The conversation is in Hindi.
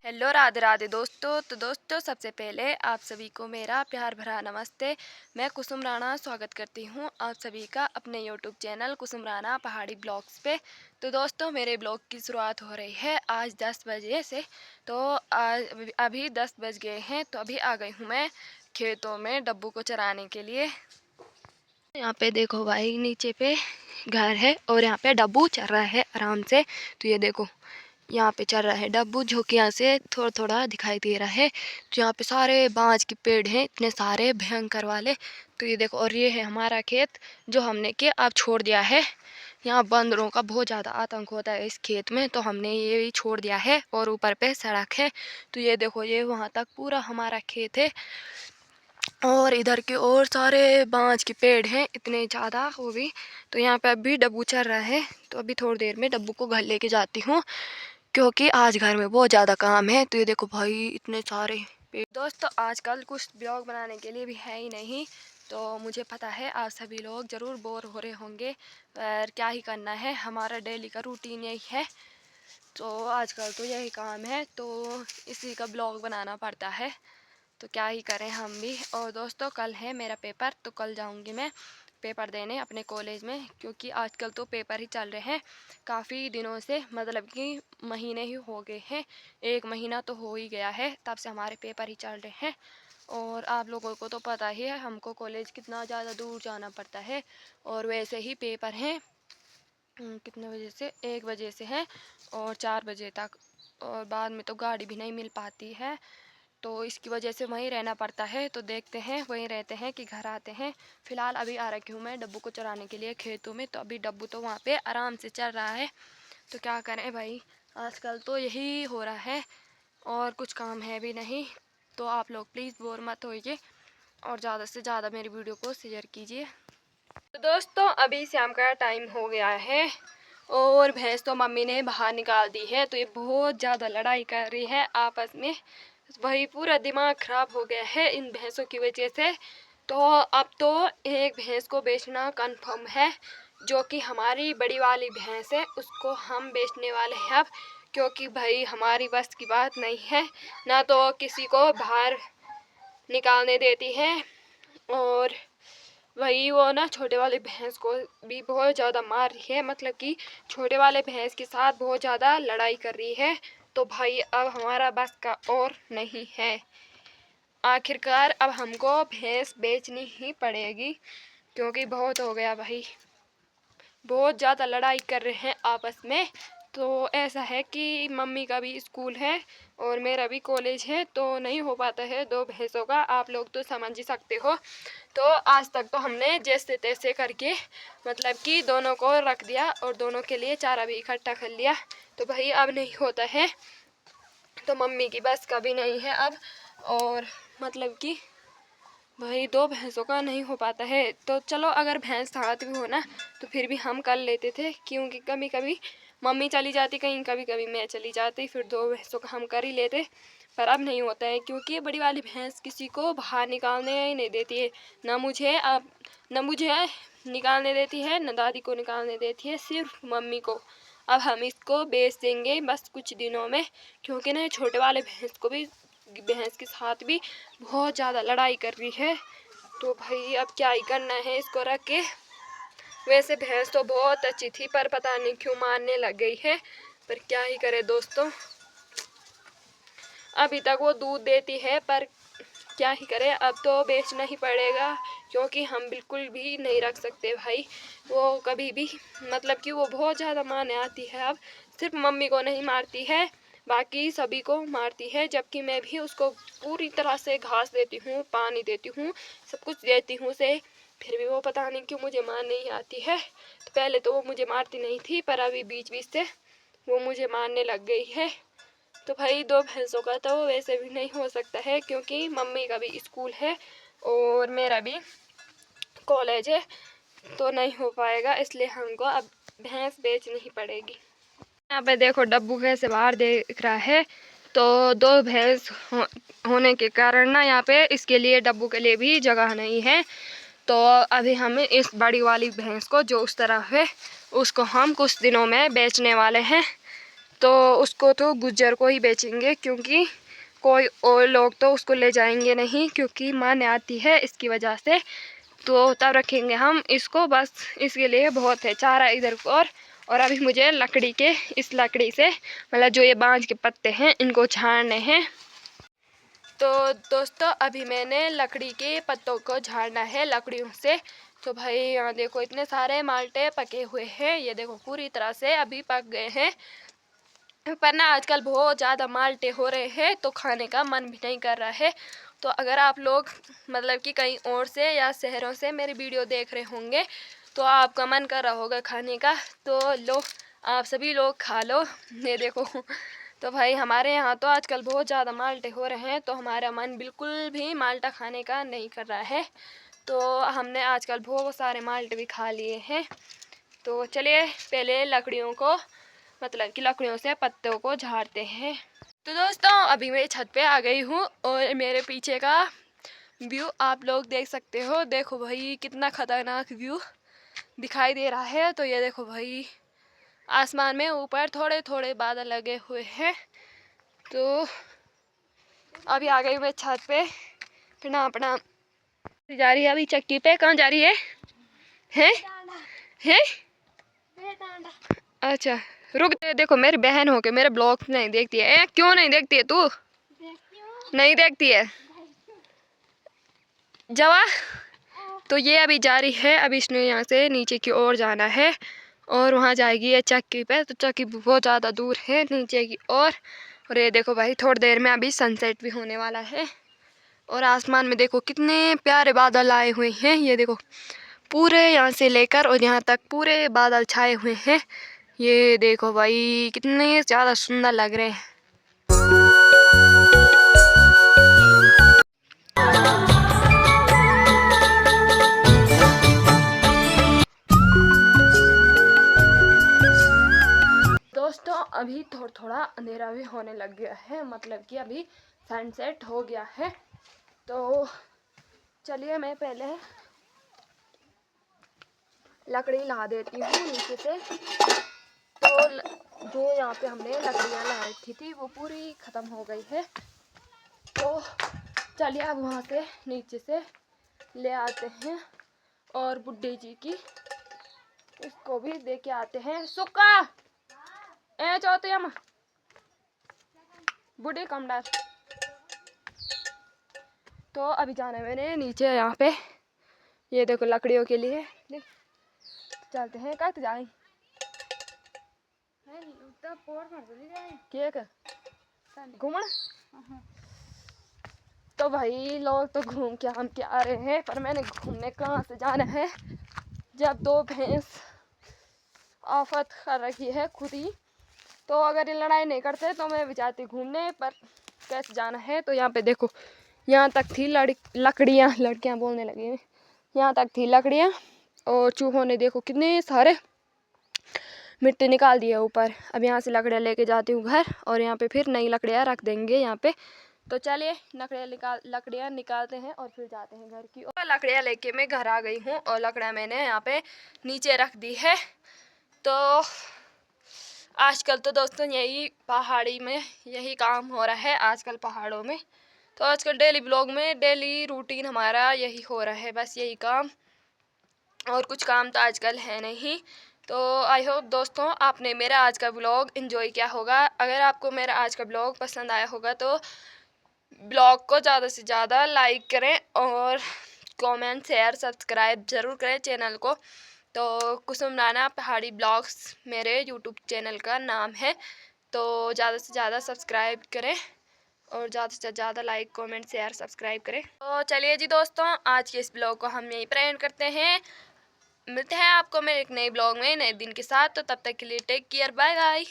हेलो राधे राधे दोस्तों। तो दोस्तों, सबसे पहले आप सभी को मेरा प्यार भरा नमस्ते। मैं कुसुम राणा स्वागत करती हूँ आप सभी का अपने यूट्यूब चैनल कुसुम राणा पहाड़ी ब्लॉग्स पे। तो दोस्तों, मेरे ब्लॉग की शुरुआत हो रही है आज 10 बजे से। तो आज अभी 10 बज गए हैं, तो अभी आ गई हूँ मैं खेतों में डब्बू को चराने के लिए। यहाँ पे देखो भाई, नीचे पे घर है और यहाँ पे डब्बू चल रहा है आराम से। तो ये देखो, यहाँ पे चल रहा है डब्बू, जो कि यहाँ से थोड़ा थोड़ा दिखाई दे रहा है। तो यहाँ पे सारे बांज के पेड़ हैं, इतने सारे भयंकर वाले। तो ये देखो, और ये है हमारा खेत जो हमने के अब छोड़ दिया है। यहाँ बंदरों का बहुत ज़्यादा आतंक होता है इस खेत में, तो हमने ये भी छोड़ दिया है। और ऊपर पे सड़क है। तो ये देखो, ये वहाँ तक पूरा हमारा खेत है। और इधर के और सारे बांज के पेड़ हैं, इतने ज़्यादा वो भी। तो यहाँ पे अभी डब्बू चल रहा है। तो अभी थोड़ी देर में डब्बू को घर लेके जाती हूँ, क्योंकि आज घर में बहुत ज़्यादा काम है। तो ये देखो भाई, इतने सारे पेड़। दोस्तों, आजकल कुछ ब्लॉग बनाने के लिए भी है ही नहीं। तो मुझे पता है आप सभी लोग ज़रूर बोर हो रहे होंगे, पर क्या ही करना है, हमारा डेली का रूटीन यही है। तो आजकल तो यही काम है, तो इसी का ब्लॉग बनाना पड़ता है। तो क्या ही करें हम भी। और दोस्तों, कल है मेरा पेपर, तो कल जाऊंगी मैं पेपर देने अपने कॉलेज में, क्योंकि आजकल तो पेपर ही चल रहे हैं काफ़ी दिनों से। मतलब कि महीने ही हो गए हैं, 1 महीना तो हो ही गया है तब से हमारे पेपर ही चल रहे हैं। और आप लोगों को तो पता ही है हमको कॉलेज कितना ज़्यादा दूर जाना पड़ता है। और वैसे ही पेपर हैं कितने बजे से, 1 बजे से है और 4 बजे तक। और बाद में तो गाड़ी भी नहीं मिल पाती है, तो इसकी वजह से वहीं रहना पड़ता है। तो देखते हैं वहीं रहते हैं कि घर आते हैं। फिलहाल अभी आ रखी हूँ मैं डब्बू को चराने के लिए खेतों में। तो अभी डब्बू तो वहाँ पे आराम से चल रहा है। तो क्या करें भाई, आजकल तो यही हो रहा है और कुछ काम है भी नहीं। तो आप लोग प्लीज़ बोर मत होइए और ज़्यादा से ज़्यादा मेरी वीडियो को शेयर कीजिए। तो दोस्तों, अभी शाम का टाइम हो गया है और भैंस तो मम्मी ने बाहर निकाल दी है। तो ये बहुत ज़्यादा लड़ाई कर रही है आपस में। वही पूरा दिमाग ख़राब हो गया है इन भैंसों की वजह से। तो अब तो एक भैंस को बेचना कंफर्म है, जो कि हमारी बड़ी वाली भैंस है, उसको हम बेचने वाले हैं अब। क्योंकि भाई हमारी बस की बात नहीं है, ना तो किसी को बाहर निकालने देती है। और वही वो ना छोटे वाले भैंस को भी बहुत ज़्यादा मार रही है, मतलब कि छोटे वाले भैंस के साथ बहुत ज़्यादा लड़ाई कर रही है। तो भाई अब हमारा बस का और नहीं है, आखिरकार अब हमको भैंस बेचनी ही पड़ेगी, क्योंकि बहुत हो गया भाई, बहुत ज़्यादा लड़ाई कर रहे हैं आपस में। तो ऐसा है कि मम्मी का भी स्कूल है और मेरा भी कॉलेज है, तो नहीं हो पाता है दो भैंसों का, आप लोग तो समझ ही सकते हो। तो आज तक तो हमने जैसे तैसे करके मतलब कि दोनों को रख दिया और दोनों के लिए चारा भी इकट्ठा कर लिया। तो भाई अब नहीं होता है, तो मम्मी की बस का भी नहीं है अब। और मतलब कि भाई दो भैंसों का नहीं हो पाता है। तो चलो, अगर भैंस साथ भी हो ना तो फिर भी हम कर लेते थे, क्योंकि कभी कभी मम्मी चली जाती कहीं, कभी कभी मैं चली जाती, फिर दो भैंसों का हम कर ही लेते। पर अब नहीं होता है, क्योंकि बड़ी वाली भैंस किसी को बाहर निकालने ही नहीं देती है। ना मुझे निकालने देती है, ना दादी को निकालने देती है, सिर्फ मम्मी को। अब हम इसको बेच देंगे बस कुछ दिनों में, क्योंकि ना छोटे वाले भैंस के साथ भी बहुत ज़्यादा लड़ाई कर रही है। तो भाई अब क्या ही करना है इसको रख के। वैसे भैंस तो बहुत अच्छी थी, पर पता नहीं क्यों मारने लग गई है। पर क्या ही करे दोस्तों, अभी तक वो दूध देती है, पर क्या ही करे, अब तो बेचना ही पड़ेगा, क्योंकि हम बिल्कुल भी नहीं रख सकते भाई। वो कभी भी मतलब कि वो बहुत ज़्यादा मारने आती है। अब सिर्फ मम्मी को नहीं मारती है, बाकी सभी को मारती है, जबकि मैं भी उसको पूरी तरह से घास देती हूँ, पानी देती हूँ, सब कुछ देती हूँ उसे, फिर भी वो पता नहीं क्यों मुझे मारने ही आती है। तो पहले तो वो मुझे मारती नहीं थी, पर अभी बीच बीच से वो मुझे मारने लग गई है। तो भाई दो भैंसों का तो वैसे भी नहीं हो सकता है, क्योंकि मम्मी का भी स्कूल है और मेरा भी कॉलेज है, तो नहीं हो पाएगा, इसलिए हमको अब भैंस बेचनी ही पड़ेगी। यहाँ पे देखो डब्बू कैसे बाहर देख रहा है। तो दो भैंस होने के कारण ना यहाँ पे इसके लिए, डब्बू के लिए भी जगह नहीं है। तो अभी हम इस बड़ी वाली भैंस को जो उस तरफ है, उसको हम कुछ दिनों में बेचने वाले हैं। तो उसको तो गुज्जर को ही बेचेंगे, क्योंकि कोई और लोग तो उसको ले जाएंगे नहीं, क्योंकि माँ आती है इसकी वजह से। तो तब रखेंगे हम इसको, बस इसके लिए बहुत है चारा इधर को। और अभी मुझे लकड़ी के इस लकड़ी से मतलब जो ये बांज के पत्ते हैं इनको झाड़ने हैं। तो दोस्तों अभी मैंने लकड़ी के पत्तों को झाड़ना है लकड़ियों से। तो भाई यहाँ देखो इतने सारे माल्टे पके हुए हैं, ये देखो पूरी तरह से अभी पक गए हैं। पर ना आजकल बहुत ज़्यादा माल्टे हो रहे हैं तो खाने का मन भी नहीं कर रहा है। तो अगर आप लोग मतलब कि कहीं और से या शहरों से मेरी वीडियो देख रहे होंगे तो आपका मन कर रहा होगा खाने का, तो लो आप सभी लोग खा लो। ये देखो तो भाई हमारे यहाँ तो आजकल बहुत ज़्यादा माल्टे हो रहे हैं, तो हमारा मन बिल्कुल भी माल्टा खाने का नहीं कर रहा है। तो हमने आजकल बहुत सारे माल्टे भी खा लिए हैं। तो चलिए पहले लकड़ियों को मतलब कि लकड़ियों से पत्तों को झाड़ते हैं। तो दोस्तों अभी मैं छत पे आ गई हूँ और मेरे पीछे का व्यू आप लोग देख सकते हो। देखो भाई कितना खतरनाक व्यू दिखाई दे रहा है। तो ये देखो भाई आसमान में ऊपर थोड़े थोड़े बादल लगे हुए हैं। तो अभी आ गई मैं छत पे, प्रणाम प्रणाम जा रही है अभी चक्की पे। कहाँ जा रही है? हैं? अच्छा रुक दे। देखो मेरी बहन हो के मेरे ब्लॉग नहीं देखती है। क्यों नहीं देखती है तू? नहीं देखती है जवा। तो ये अभी जा रही है, अभी इसने यहाँ से नीचे की ओर जाना है और वहाँ जाएगी ये चक्की पे। तो चक्की बहुत ज़्यादा दूर है नीचे की ओर। और ये देखो भाई थोड़ी देर में अभी सनसेट भी होने वाला है। और आसमान में देखो कितने प्यारे बादल आए हुए हैं। ये देखो पूरे यहाँ से लेकर और यहाँ तक पूरे बादल छाए हुए हैं। ये देखो भाई कितने ज़्यादा सुंदर लग रहे हैं। दोस्तों अभी थोड़ा थोड़ा अंधेरा भी होने लग गया है, मतलब कि अभी सनसेट हो गया है। तो चलिए मैं पहले लकड़ी ला देती हूँ नीचे से। तो जो यहाँ पे हमने लकड़ियाँ ला रखी थी वो पूरी ख़त्म हो गई है। तो चलिए अब वहाँ से नीचे से ले आते हैं और बुड्ढे जी की इसको भी दे के आते हैं। सुक्का ए चाहते हम बुढ़े कम डाल। तो अभी जाना है मैंने नीचे यहाँ पे, ये देखो लकड़ियों के लिए। चलते हैं कट जाए घूमना। तो भाई लोग तो घूम के हम के आ रहे हैं, पर मैंने घूमने कहाँ से जाना है जब दो भैंस आफत कर रखी है खुद ही। तो अगर ये लड़ाई नहीं करते तो मैं भी जाती घूमने, पर कैसे जाना है। तो यहाँ पे देखो यहाँ तक थी लड़कियाँ बोलने लगी, यहाँ तक थी लकड़ियाँ और चूहों ने देखो कितने सारे मिट्टी निकाल दी है ऊपर। अब यहाँ से लकड़ियाँ लेके जाती हूँ घर और यहाँ पे फिर नई लकड़ियाँ रख देंगे यहाँ पे। तो चलिए लकड़ियाँ निकालते हैं और फिर जाते हैं घर की ओर। लकड़ियाँ लेके मैं घर आ गई हूँ और लकड़ियाँ मैंने यहाँ पे नीचे रख दी है। तो आजकल तो दोस्तों यही पहाड़ी में यही काम हो रहा है आजकल पहाड़ों में। तो आजकल डेली ब्लॉग में डेली रूटीन हमारा यही हो रहा है, बस यही काम, और कुछ काम तो आजकल है नहीं। तो आई होप दोस्तों आपने मेरा आज का ब्लॉग एंजॉय किया होगा। अगर आपको मेरा आज का ब्लॉग पसंद आया होगा तो ब्लॉग को ज़्यादा से ज़्यादा लाइक करें और कमेंट शेयर सब्सक्राइब ज़रूर करें चैनल को। तो कुसुम राणा पहाड़ी ब्लॉग्स मेरे यूट्यूब चैनल का नाम है। तो ज़्यादा से ज़्यादा सब्सक्राइब करें और ज़्यादा से ज़्यादा लाइक कमेंट शेयर सब्सक्राइब करें। तो चलिए जी दोस्तों आज के इस ब्लॉग को हम यहीं पर एंड करते हैं। मिलते हैं आपको मेरे एक नए ब्लॉग में नए दिन के साथ। तो तब तक के लिए टेक केयर, बाय बाय।